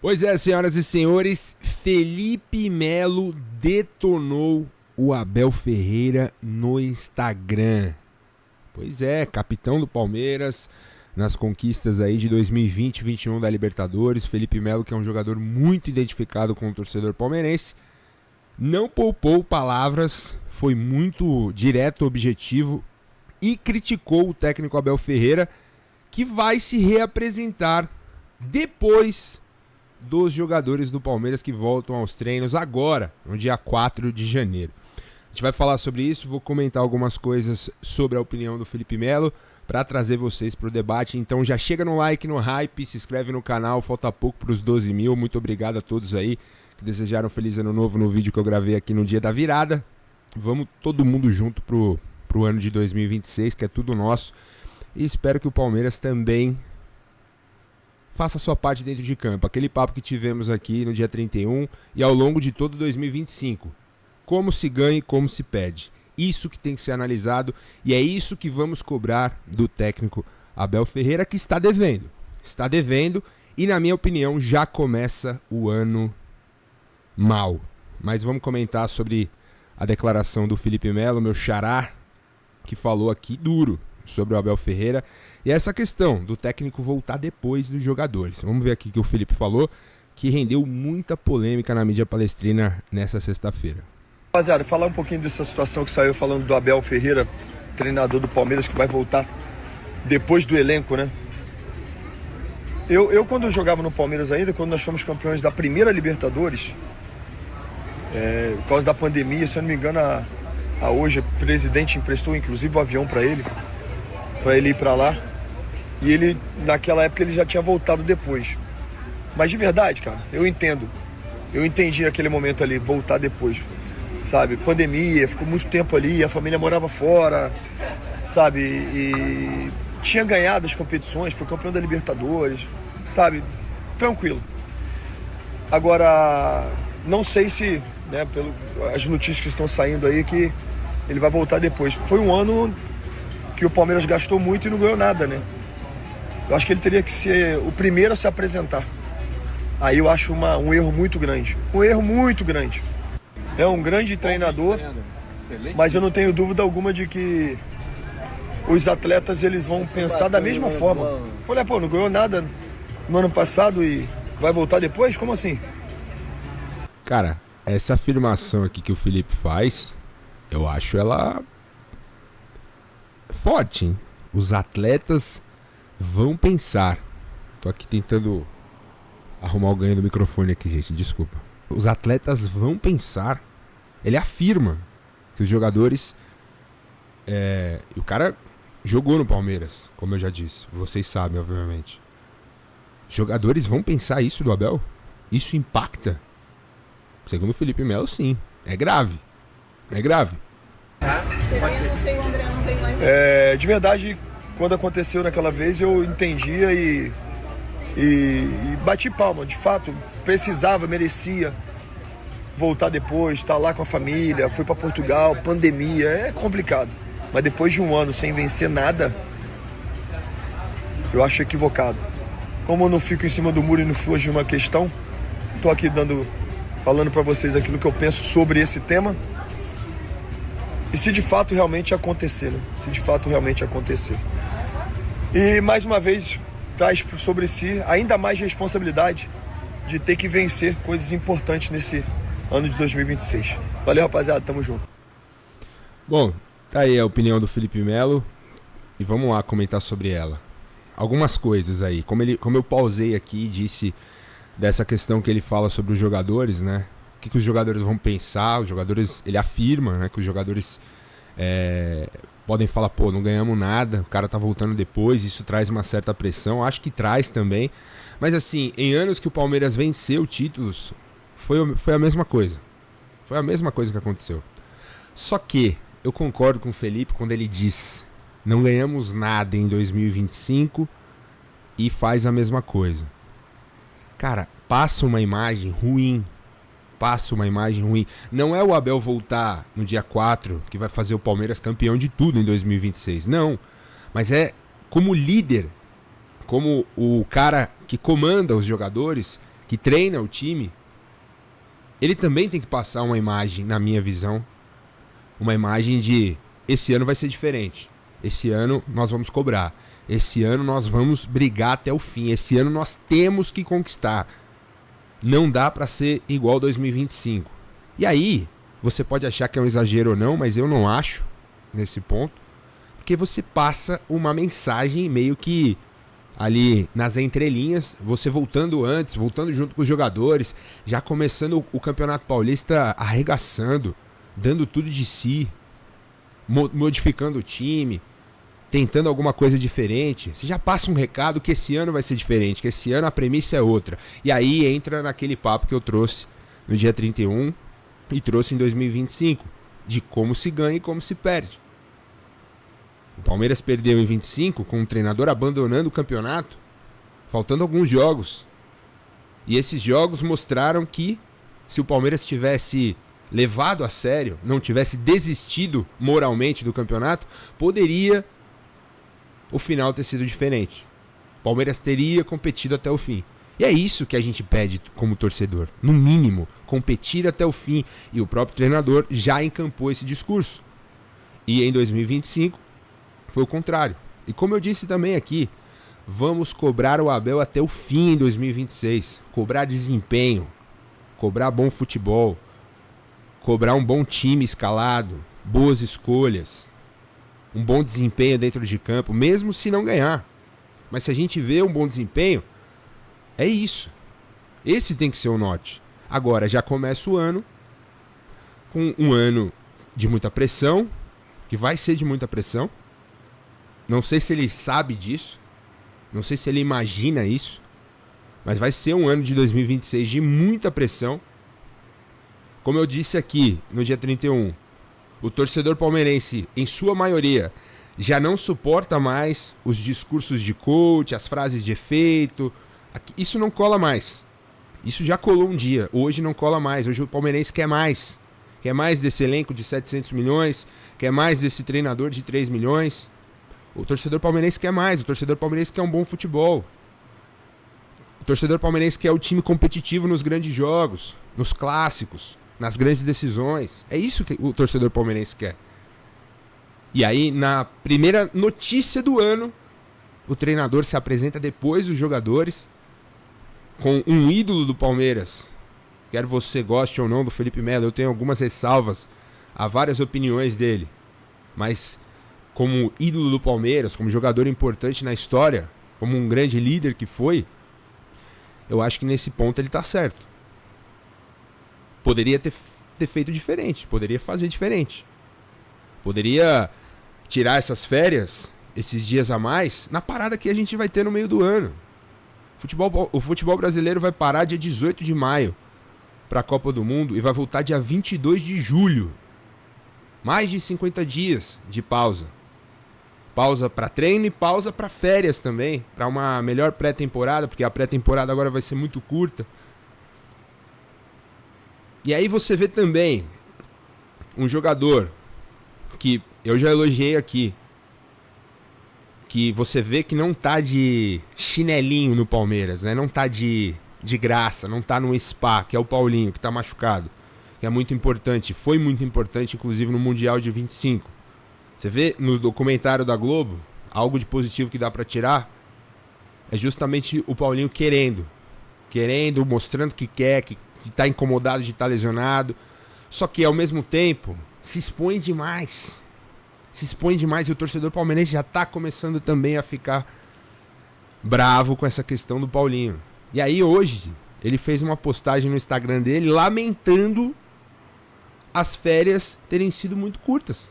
Pois é, senhoras e senhores, Felipe Melo detonou o Abel Ferreira no Instagram. Pois é, capitão do Palmeiras nas conquistas aí de 2020 e 2021 da Libertadores. Felipe Melo, que é um jogador muito identificado com o torcedor palmeirense, não poupou palavras, foi muito direto, objetivo e criticou o técnico Abel Ferreira, que vai se reapresentar depois dos jogadores do Palmeiras que voltam aos treinos agora, no dia 4 de janeiro. A gente vai falar sobre isso, vou comentar algumas coisas sobre a opinião do Felipe Melo para trazer vocês para o debate. Então já chega no like, no hype, se inscreve no canal, falta pouco para os 12 mil. Muito obrigado a todos aí que desejaram feliz ano novo no vídeo que eu gravei aqui no dia da virada. Vamos todo mundo junto pro ano de 2026, que é tudo nosso. E espero que o Palmeiras também faça a sua parte dentro de campo. Aquele papo que tivemos aqui no dia 31 e ao longo de todo 2025. Como se ganha e como se perde. Isso que tem que ser analisado e é isso que vamos cobrar do técnico Abel Ferreira, que está devendo. Está devendo e, na minha opinião, já começa o ano mal. Mas vamos comentar sobre a declaração do Felipe Melo, meu xará, que falou aqui duro sobre o Abel Ferreira e essa questão do técnico voltar depois dos jogadores. Vamos ver aqui o que o Felipe falou, que rendeu muita polêmica na mídia palestrina nessa sexta-feira. Rapaziada, falar um pouquinho dessa situação que saiu falando do Abel Ferreira, treinador do Palmeiras, que vai voltar depois do elenco, né? Eu quando eu jogava no Palmeiras ainda, quando nós fomos campeões da primeira Libertadores, por causa da pandemia, se eu não me engano, a hoje o presidente emprestou inclusive o avião para ele ir para lá. E ele, naquela época, ele já tinha voltado depois. Mas de verdade, cara, eu entendo. Eu entendi naquele momento ali, voltar depois. Sabe, pandemia, ficou muito tempo ali, a família morava fora, sabe, e tinha ganhado as competições, foi campeão da Libertadores, sabe, tranquilo. Agora, não sei se, né, as notícias que estão saindo aí, que ele vai voltar depois. Foi um ano que o Palmeiras gastou muito e não ganhou nada, né? Eu acho que ele teria que ser o primeiro a se apresentar. Aí eu acho um erro muito grande. Um erro muito grande. É um grande treinador, mas eu não tenho dúvida alguma de que os atletas eles vão pensar da mesma forma. Falei, não ganhou nada no ano passado e vai voltar depois? Como assim? Cara, essa afirmação aqui que o Felipe faz, eu acho ela forte, hein? Os atletas vão pensar. Tô aqui tentando arrumar o ganho do microfone aqui, gente, desculpa. Os atletas vão pensar. Ele afirma que os jogadores... o cara jogou no Palmeiras, como eu já disse. Vocês sabem, obviamente. Os jogadores vão pensar isso do Abel? Isso impacta? Segundo o Felipe Melo, sim. É grave. É grave. De verdade, quando aconteceu naquela vez, eu entendia e bati palma. De fato, precisava, merecia voltar depois, estar lá com a família, fui para Portugal, pandemia, é complicado. Mas depois de um ano sem vencer nada, eu acho equivocado. Como eu não fico em cima do muro e não fujo de uma questão, estou aqui falando para vocês aquilo que eu penso sobre esse tema. E se de fato realmente acontecer, né? Se de fato realmente acontecer. E mais uma vez traz sobre si ainda mais responsabilidade de ter que vencer coisas importantes nesse ano de 2026. Valeu, rapaziada, tamo junto. Bom, tá aí a opinião do Felipe Melo e vamos lá comentar sobre ela. Algumas coisas aí, como eu pausei aqui e disse dessa questão que ele fala sobre os jogadores, né? O que os jogadores vão pensar, os jogadores, ele afirma, né, que os jogadores podem falar, não ganhamos nada, o cara tá voltando depois, isso traz uma certa pressão, acho que traz também, mas assim, em anos que o Palmeiras venceu títulos, foi a mesma coisa, foi a mesma coisa que aconteceu. Só que eu concordo com o Felipe quando ele diz, não ganhamos nada em 2025 e faz a mesma coisa. Cara, passa uma imagem ruim. Não é o Abel voltar no dia 4 que vai fazer o Palmeiras campeão de tudo em 2026. Não. Mas é como líder, como o cara que comanda os jogadores, que treina o time, ele também tem que passar uma imagem, na minha visão, uma imagem de esse ano vai ser diferente. Esse ano nós vamos cobrar. Esse ano nós vamos brigar até o fim. Esse ano nós temos que conquistar. Não dá para ser igual 2025. E aí, você pode achar que é um exagero ou não, mas eu não acho nesse ponto. Porque você passa uma mensagem meio que ali nas entrelinhas, você voltando antes, voltando junto com os jogadores, já começando o Campeonato Paulista arregaçando, dando tudo de si, modificando o time, tentando alguma coisa diferente. Você já passa um recado que esse ano vai ser diferente, que esse ano a premissa é outra. E aí entra naquele papo que eu trouxe no dia 31 e trouxe em 2025, de como se ganha e como se perde. O Palmeiras perdeu em 25 com o treinador abandonando o campeonato, faltando alguns jogos. E esses jogos mostraram que se o Palmeiras tivesse levado a sério, não tivesse desistido moralmente do campeonato, poderia o final ter sido diferente. O Palmeiras teria competido até o fim. E é isso que a gente pede como torcedor. No mínimo, competir até o fim. E o próprio treinador já encampou esse discurso. E em 2025 foi o contrário. E como eu disse também aqui, vamos cobrar o Abel até o fim em 2026. Cobrar desempenho, cobrar bom futebol, cobrar um bom time escalado, boas escolhas, um bom desempenho dentro de campo, mesmo se não ganhar. Mas se a gente vê um bom desempenho, é isso. Esse tem que ser o norte. Agora já começa o ano com um ano de muita pressão, que vai ser de muita pressão. Não sei se ele sabe disso, não sei se ele imagina isso, mas vai ser um ano de 2026 de muita pressão. Como eu disse aqui no dia 31, o torcedor palmeirense, em sua maioria, já não suporta mais os discursos de coach, as frases de efeito. Isso não cola mais. Isso já colou um dia, hoje não cola mais. Hoje o palmeirense quer mais. Quer mais desse elenco de 700 milhões, quer mais desse treinador de 3 milhões. O torcedor palmeirense quer mais, o torcedor palmeirense quer um bom futebol. O torcedor palmeirense quer o time competitivo nos grandes jogos, nos clássicos, nas grandes decisões. É isso que o torcedor palmeirense quer. E aí, na primeira notícia do ano, o treinador se apresenta depois dos jogadores com um ídolo do Palmeiras. Quer você goste ou não do Felipe Melo, eu tenho algumas ressalvas a várias opiniões dele. Mas como ídolo do Palmeiras, como jogador importante na história, como um grande líder que foi, eu acho que nesse ponto ele tá certo. Poderia ter feito diferente, poderia fazer diferente. Poderia tirar essas férias, esses dias a mais, na parada que a gente vai ter no meio do ano. O futebol brasileiro vai parar dia 18 de maio para a Copa do Mundo e vai voltar dia 22 de julho. Mais de 50 dias de pausa. Pausa para treino e pausa para férias também, para uma melhor pré-temporada, porque a pré-temporada agora vai ser muito curta. E aí você vê também um jogador que eu já elogiei aqui, que você vê que não tá de chinelinho no Palmeiras, né? Não tá de graça, não tá no spa, que é o Paulinho, que tá machucado, que é muito importante, foi muito importante, inclusive no Mundial de 25. Você vê no documentário da Globo, algo de positivo que dá pra tirar, é justamente o Paulinho querendo, mostrando que quer, que tá incomodado de estar lesionado, só que ao mesmo tempo se expõe demais e o torcedor palmeirense já tá começando também a ficar bravo com essa questão do Paulinho. E aí hoje ele fez uma postagem no Instagram dele lamentando as férias terem sido muito curtas.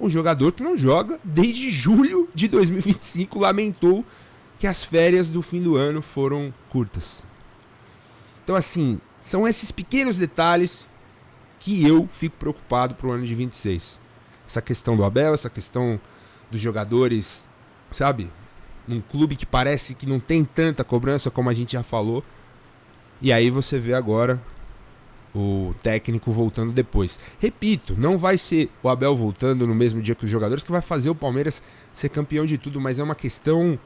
Um jogador que não joga desde julho de 2025 lamentou que as férias do fim do ano foram curtas. Então assim, são esses pequenos detalhes que eu fico preocupado pro ano de 26. Essa questão do Abel, essa questão dos jogadores, sabe? Num clube que parece que não tem tanta cobrança como a gente já falou. E aí você vê agora o técnico voltando depois. Repito, não vai ser o Abel voltando no mesmo dia que os jogadores que vai fazer o Palmeiras ser campeão de tudo, mas é uma questão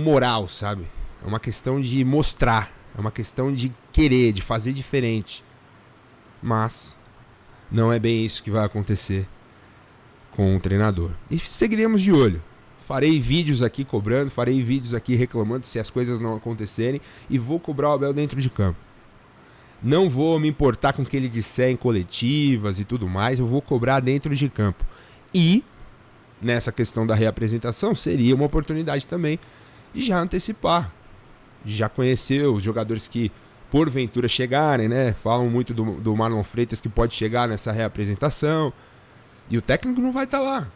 moral, sabe? é uma questão de mostrar, é uma questão de querer, de fazer diferente. Mas não é bem isso que vai acontecer com o treinador. E seguiremos de olho. Farei vídeos aqui cobrando, farei vídeos aqui reclamando se as coisas não acontecerem e vou cobrar o Abel dentro de campo. Não vou me importar com o que ele disser em coletivas e tudo mais, eu vou cobrar dentro de campo. E, nessa questão da reapresentação, seria uma oportunidade também de já antecipar, de já conhecer os jogadores que porventura chegarem, né? Falam muito do Marlon Freitas que pode chegar nessa reapresentação e o técnico não vai estar lá,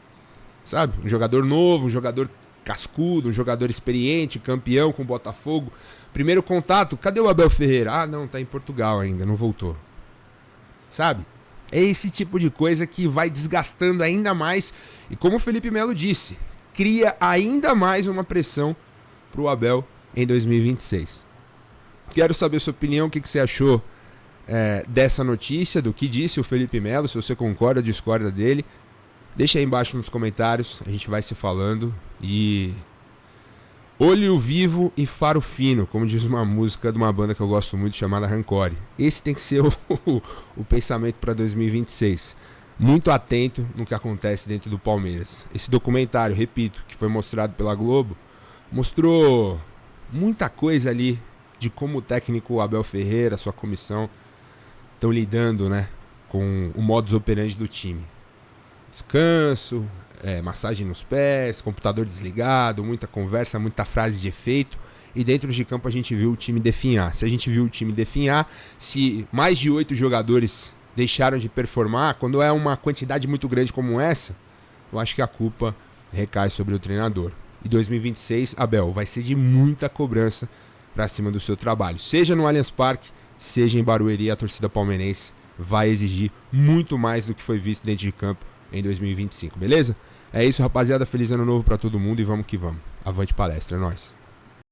sabe? Um jogador novo, um jogador cascudo, um jogador experiente, campeão com o Botafogo. Primeiro contato, cadê o Abel Ferreira? Ah, não, tá em Portugal ainda, não voltou. Sabe? É esse tipo de coisa que vai desgastando ainda mais e, como o Felipe Melo disse, cria ainda mais uma pressão pro Abel em 2026. Quero saber a sua opinião, o que você achou dessa notícia, do que disse o Felipe Melo, se você concorda ou discorda dele. Deixa aí embaixo nos comentários, a gente vai se falando. E olho vivo e faro fino, como diz uma música de uma banda que eu gosto muito chamada Rancore. Esse tem que ser o pensamento para 2026. Muito atento no que acontece dentro do Palmeiras. Esse documentário, repito, que foi mostrado pela Globo, mostrou muita coisa ali de como o técnico Abel Ferreira, sua comissão, estão lidando, né, com o modus operandi do time. Descanso, massagem nos pés, computador desligado, muita conversa, muita frase de efeito. E dentro de campo a gente viu o time definhar. Se a gente viu o time definhar, se mais de 8 jogadores deixaram de performar, quando é uma quantidade muito grande como essa, eu acho que a culpa recai sobre o treinador. E 2026, Abel, vai ser de muita cobrança para cima do seu trabalho. Seja no Allianz Parque, seja em Barueri, a torcida palmeirense vai exigir muito mais do que foi visto dentro de campo em 2025, beleza? É isso, rapaziada. Feliz ano novo para todo mundo e vamos que vamos. Avante palestra, é nóis.